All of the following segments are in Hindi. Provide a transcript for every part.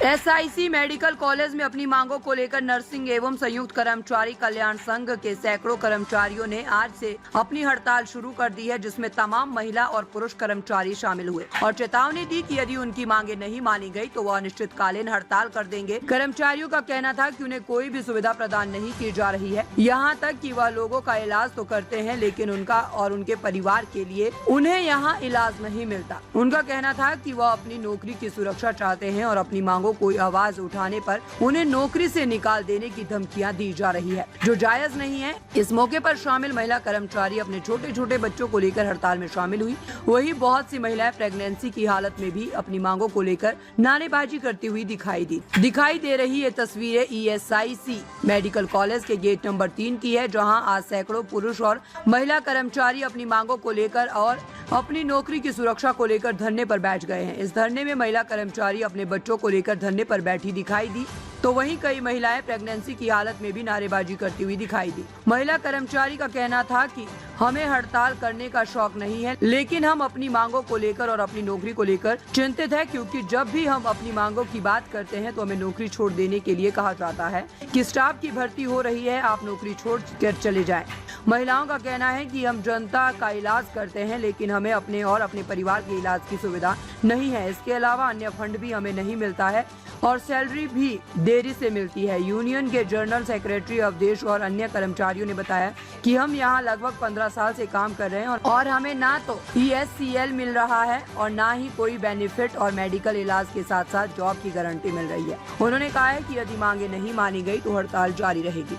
एसआईसी मेडिकल कॉलेज में अपनी मांगों को लेकर नर्सिंग एवं संयुक्त कर्मचारी कल्याण संघ के सैकड़ों कर्मचारियों ने आज से अपनी हड़ताल शुरू कर दी है, जिसमें तमाम महिला और पुरुष कर्मचारी शामिल हुए और चेतावनी दी कि यदि उनकी मांगे नहीं मानी गई तो वह अनिश्चितकालीन हड़ताल कर देंगे। कर्मचारियों का कहना था कि उन्हें कोई भी सुविधा प्रदान नहीं की जा रही है, यहाँ तक कि वह लोगों का इलाज तो करते हैं लेकिन उनका और उनके परिवार के लिए उन्हें यहाँ इलाज नहीं मिलता। उनका कहना था कि वह अपनी नौकरी की सुरक्षा चाहते हैं और अपनी मांगों कोई आवाज उठाने पर उन्हें नौकरी से निकाल देने की धमकियां दी जा रही है, जो जायज नहीं है। इस मौके पर शामिल महिला कर्मचारी अपने छोटे छोटे बच्चों को लेकर हड़ताल में शामिल हुई। वहीं बहुत सी महिलाएं प्रेगनेंसी की हालत में भी अपनी मांगों को लेकर नारेबाजी करती हुई दिखाई दे रही ये तस्वीरें ईएसआईसी मेडिकल कॉलेज के गेट नंबर 3 की है, जहां आज सैकड़ों पुरुष और महिला कर्मचारी अपनी मांगों को लेकर और अपनी नौकरी की सुरक्षा को लेकर धरने पर बैठ गए हैं। इस धरने में महिला कर्मचारी अपने बच्चों को लेकर धरने पर बैठी दिखाई दी, तो वहीं कई महिलाएं प्रेगनेंसी की हालत में भी नारेबाजी करती हुई दिखाई दी। महिला कर्मचारी का कहना था कि हमें हड़ताल करने का शौक नहीं है, लेकिन हम अपनी मांगों को लेकर और अपनी नौकरी को लेकर चिंतित है, क्योंकि जब भी हम अपनी मांगों की बात करते हैं तो हमें नौकरी छोड़ देने के लिए कहा जाता है कि स्टाफ की भर्ती हो रही है, आप नौकरी छोड़ कर चले जाएं। महिलाओं का कहना है कि हम जनता का इलाज करते हैं लेकिन हमें अपने और अपने परिवार के इलाज की सुविधा नहीं है। इसके अलावा अन्य फंड भी हमें नहीं मिलता है और सैलरी भी देरी से मिलती है। यूनियन के जनरल सेक्रेटरी अवधेश और अन्य कर्मचारियों ने बताया कि हम यहां लगभग 15 साल से काम कर रहे हैं और हमें ना तो ESCL मिल रहा है और ना ही कोई बेनिफिट और मेडिकल इलाज के साथ साथ जॉब की गारंटी मिल रही है। उन्होंने कहा है कि यदि मांगे नहीं मानी गई तो हड़ताल जारी रहेगी।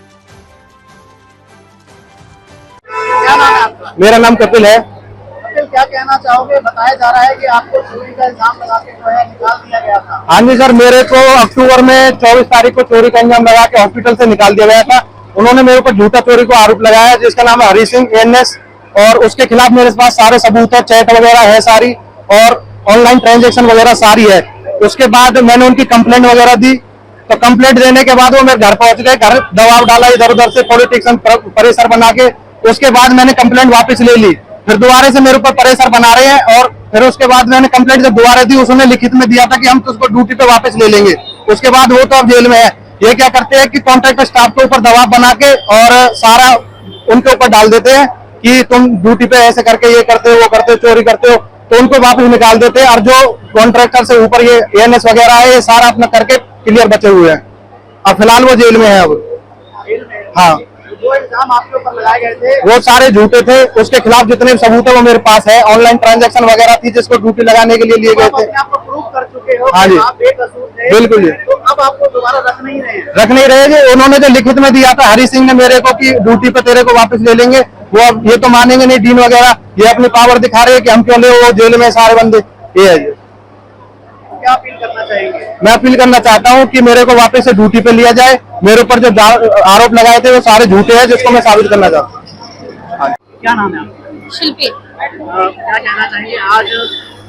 मेरा नाम कपिल है। कपिल, क्या कहना चाहोगे? बताया जा रहा है कि आपको चोरी का इल्जाम लगा के जो है निकाल दिया गया था। हाँ जी सर, मेरे को अक्टूबर में 24 तारीख को चोरी का इल्जाम लगा के हॉस्पिटल से निकाल दिया गया था। उन्होंने मेरे ऊपर झूठा चोरी को आरोप लगाया, जिसका नाम है हरी सिंह ANS, और उसके खिलाफ मेरे पास सारे सबूत है, चैट वगैरह है सारी और ऑनलाइन ट्रांजेक्शन वगैरह सारी है। उसके बाद मैंने उनकी कंप्लेंट वगैरह दी, तो कंप्लेंट देने के बाद वो मेरे घर पहुंच गए। घर दबाव डाला इधर उधर से, पॉलिटिशियन प्रेशर बना के। उसके बाद मैंने कंप्लेंट वापस ले ली, फिर दोबारा से मेरे ऊपर प्रेशर बना रहे हैं। और फिर उसके बाद मैंने कंप्लेंट जब दोबारा दी, उसने लिखित में दिया था कि हम तुझको ड्यूटी पे वापस ले लेंगे। उसके बाद वो तो अब जेल में है। ये क्या करते हैं कि कॉन्ट्रैक्टर स्टाफ के ऊपर दबाव बना के और सारा उनके ऊपर डाल देते हैं कि तुम ड्यूटी पे ऐसे करके ये करते हो, वो करते हो, चोरी करते हो, तो उनको वापस निकाल देते हैं। और जो कॉन्ट्रैक्टर से ऊपर ये ANS वगैरह है, ये सारा अपना करके क्लियर बचे हुए हैं। अब फिलहाल वो जेल में है। अब हाँ, जो इल्जाम आपके ऊपर लगाए गए थे वो सारे झूठे थे। उसके खिलाफ जितने सबूत है वो मेरे पास है। ऑनलाइन ट्रांजैक्शन वगैरह थी जिसको ड्यूटी लगाने के लिए लिए गए थे। आप प्रूव कर चुके हो। हाँ जी, आप बेकसूर थे। बिल्कुल जी। तो अब आपको दोबारा रख नहीं रहे जी। उन्होंने जो लिखित में दिया था हरी सिंह ने मेरे को कि ड्यूटी पे तेरे को वापस ले लेंगे, वो अब ये तो मानेंगे नहीं। डीन वगैरह ये अपनी पावर दिखा रहे हैं कि हम क्यों ले, वो जेल में सारे बंदे। ये है जी। क्या अपील करना चाहेंगे? मैं अपील करना चाहता हूँ कि मेरे को वापस से ड्यूटी पे लिया जाए। मेरे ऊपर जो आरोप लगाए थे वो सारे झूठे हैं, जिसको मैं साबित करना चाहता हूँ। क्या नाम है आपका? शिल्पी। क्या कहना चाहेंगे? आज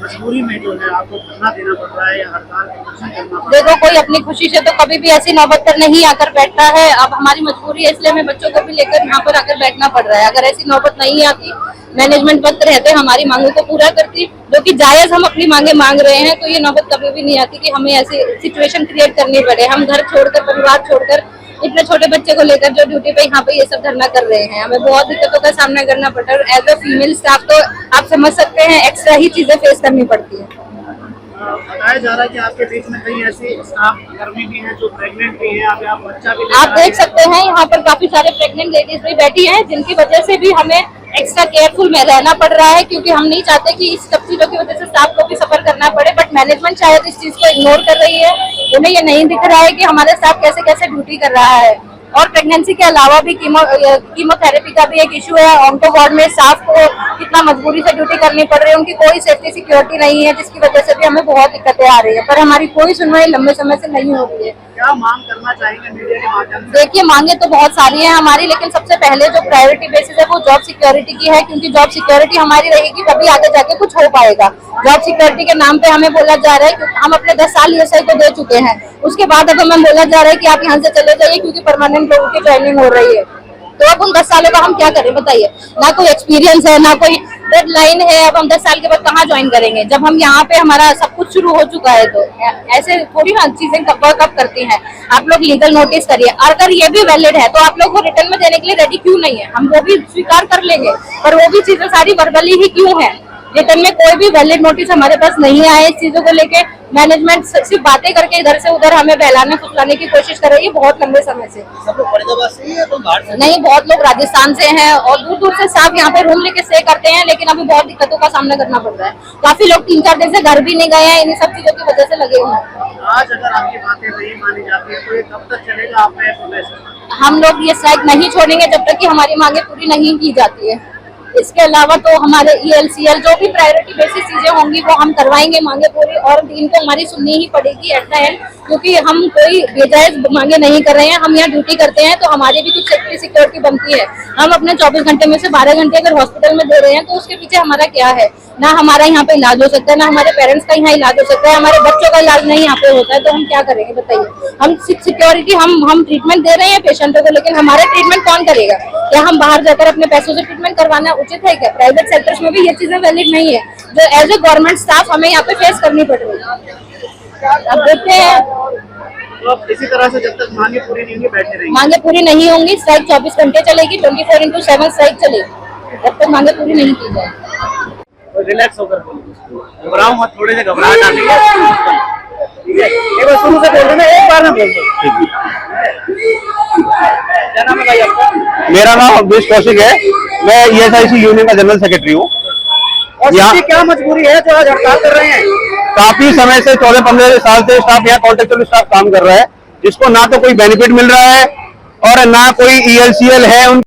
मजबूरी में जो है आपको धरना देना पड़ रहा है या हड़ताल करना पड़ रहा है? देखो, कोई अपनी खुशी से तो कभी भी ऐसी नौबत पर नहीं आकर बैठता है। अब हमारी मजबूरी है, इसलिए हमें बच्चों को भी लेकर यहाँ पर आकर बैठना पड़ रहा है। अगर ऐसी नौबत नहीं आती, मैनेजमेंट वक्त रहते हमारी मांगों को पूरा करती, जो कि जायज हम अपनी मांगे मांग रहे हैं, तो ये नौबत कभी भी नहीं आती कि हमें ऐसी सिचुएशन क्रिएट करनी पड़े। हम घर छोड़कर, परिवार छोड़कर, इतने छोटे बच्चे को लेकर जो ड्यूटी पे यहाँ पे ये सब धरना कर रहे हैं, हमें बहुत दिक्कतों का सामना करना पड़ता है। एज अ फीमेल स्टाफ तो आप समझ सकते हैं एक्स्ट्रा ही चीजें फेस करनी पड़ती है। बताया जा रहा है कि आपके बीच में कई ऐसी स्टाफ कर्मी भी हैं जो प्रेग्नेंट भी हैं, आप बच्चा भी आप देख सकते हैं यहाँ पर काफी सारे प्रेग्नेंट लेडीज भी बैठी हैं, जिनकी वजह से भी हमें एक्स्ट्रा केयरफुल में रहना पड़ रहा है, क्योंकि हम नहीं चाहते कि इस सब चीजों की वजह से स्टाफ को भी सफर करना पड़े। बट मैनेजमेंट शायद इस चीज को इग्नोर कर रही है। उन्हें ये नहीं दिख रहा है कि हमारे स्टाफ कैसे कैसे ड्यूटी कर रहा है। और प्रेगनेंसी के अलावा भी कीमोथेरेपी का भी एक इशू है। ऑन्को वार्ड में स्टाफ को कितना मजबूरी से ड्यूटी करनी पड़ रही है, उनकी कोई सेफ्टी सिक्योरिटी नहीं है, जिसकी वजह से भी हमें बहुत दिक्कतें आ रही है। पर हमारी कोई सुनवाई लंबे समय से नहीं हो रही है। क्या मांग करना चाहेंगे मीडिया के माध्यम से? देखिए, मांगे तो बहुत सारी हैं हमारी, लेकिन सबसे पहले जो प्रायोरिटी बेसिस है वो जॉब सिक्योरिटी की है, क्योंकि जॉब सिक्योरिटी हमारी रहेगी तभी आगे जाके कुछ हो पाएगा। जॉब सिक्योरिटी के नाम पे हमें बोला जा रहा है कि हम अपने 10 साल ESI को दे चुके हैं, उसके बाद अब हमें बोला जा रहा है कि आप यहाँ से चले जाइए क्योंकि परमानेंट लोगों की ट्रेनिंग हो रही है। तो अब उन 10 सालों का हम क्या करें बताइए? ना कोई एक्सपीरियंस है, ना कोई डेडलाइन है, अब हम 10 साल के बाद कहाँ ज्वाइन करेंगे जब हम यहाँ पे हमारा सब कुछ शुरू हो चुका है। तो ऐसे थोड़ी ना चीजें कब करती हैं। आप लोग लीगल नोटिस करिए, अगर ये भी वैलिड है तो आप लोग को रिटर्न में देने के लिए रेडी क्यों नहीं है? हम वो भी स्वीकार कर लेंगे, पर वो भी चीजें सारी वर्बली ही क्यों है? रिटर्न में कोई भी वैलिड नोटिस हमारे पास नहीं आया इस चीजों को लेके। मैनेजमेंट सिर्फ बातें करके इधर से उधर हमें बहलाने फुसलाने की कोशिश कर रही है बहुत लंबे समय से। सब लोग फरीदाबाद से ही है तो बाहर से? नहीं, बहुत लोग राजस्थान से हैं और दूर दूर से स्टाफ यहाँ पे रूम लेके स्टे करते हैं, लेकिन अभी बहुत दिक्कतों का सामना करना पड़ रहा है। काफी लोग 3-4 दिन से घर भी नहीं गए हैं, इन्हीं सब चीजों की वजह से लगे हुए हैं। आज अगर आपकी बातें नहीं मानी जाती है तो ये कब तक चलेगा आपका प्रोसेस? हम लोग ये स्ट्राइक नहीं छोड़ेंगे जब तक कि हमारी मांगे पूरी नहीं की जाती है। इसके अलावा तो हमारे ELCL जो भी प्रायोरिटी बेसिस चीजें होंगी वो हम करवाएंगे मांगे पूरी, और इनको हमारी सुननी ही पड़ेगी एट द एंड, क्योंकि हम कोई बेजायज मांगे नहीं कर रहे हैं। हम यहाँ ड्यूटी करते हैं तो हमारी भी कुछ सेफ्टी सिक्योरिटी बनती है। हम अपने 24 घंटे में से 12 घंटे अगर हॉस्पिटल में दे रहे हैं तो उसके पीछे हमारा क्या है? ना हमारा यहाँ पे इलाज हो सकता है, ना हमारे पेरेंट्स का यहाँ इलाज हो सकता है, हमारे बच्चों का इलाज नहीं यहाँ पे होता है, तो हम क्या करेंगे बताइए? हम सिक्योरिटी हम ट्रीटमेंट दे रहे हैं पेशेंटों को, लेकिन हमारे ट्रीटमेंट कौन करेगा? क्या हम बाहर जाकर अपने पैसों से ट्रीटमेंट करवाना उचित है क्या? प्राइवेट सेक्टर्स में भी ये चीजें वैलिड नहीं है जो एज ए गवर्नमेंट स्टाफ हमें यहाँ पे फेस करनी पड़ रही है। अब देखते हैं, तो अब इसी तरह से जब तक मांगे पूरी नहीं होंगी बैठे रहेंगे? मांगे पूरी नहीं होंगी, स्ट्राइक 24 घंटे चलेगी, 24x7 स्ट्राइक चलेगी जब तक मांगे पूरी नहीं की जाए। रिलैक्स होकर बोलो, घबराओ मत, थोड़े से घबराहट आती है, ठीक है? एक बार शुरू से बोल देना, एक बार ना बोल दो। क्या नाम है भाई आपका? मेरा नाम अवधेश कौशिक है, मैं ESIC यूनियन का जनरल सेक्रेटरी हूँ। और यहाँ क्या मजबूरी है जो आज हड़ताल कर रहे हैं? काफी समय से 14-15 साल से स्टाफ यहाँ कॉन्ट्रेक्चुअल स्टाफ काम कर रहा है, जिसको ना तो कोई बेनिफिट मिल रहा है और ना कोई ELCL है।